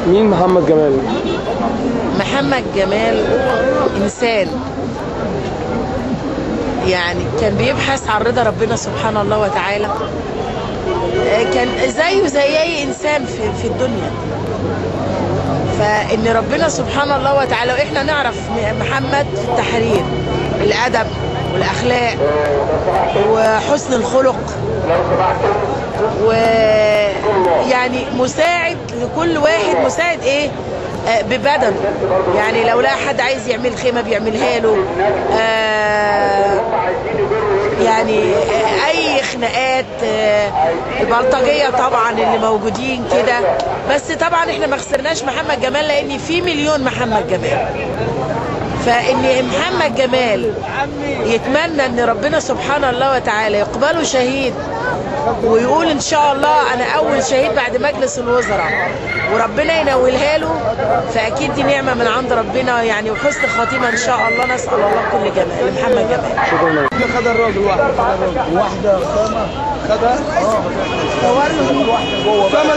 مين محمد جمال؟ محمد جمال إنسان يعني كان بيبحث عن رضا ربنا سبحانه الله وتعالى. كان زيه زي أي إنسان في الدنيا. فإن ربنا سبحانه الله وتعالى، وإحنا نعرف محمد في التحرير، الأدب والأخلاق وحسن الخلق، ويعني مساعد لكل واحد، مساعد إيه؟ ببدن. يعني لو لقى حد عايز يعمل خيمة بيعملها له. يعني اي خناقات، البلطجيه طبعا اللي موجودين كده. بس طبعا احنا ما خسرناش محمد جمال، لان في مليون محمد جمال. فان محمد جمال يتمنى ان ربنا سبحانه الله وتعالى يقبله شهيد، ويقول ان شاء الله انا اول شهيد بعد مجلس الوزراء، وربنا ينولها له، فاكيد دي نعمه من عند ربنا يعني، وحسن خاتمه ان شاء الله. نسال الله كل جمال لمحمد جمال. شكرا. خد الراجل واحده خدها خدها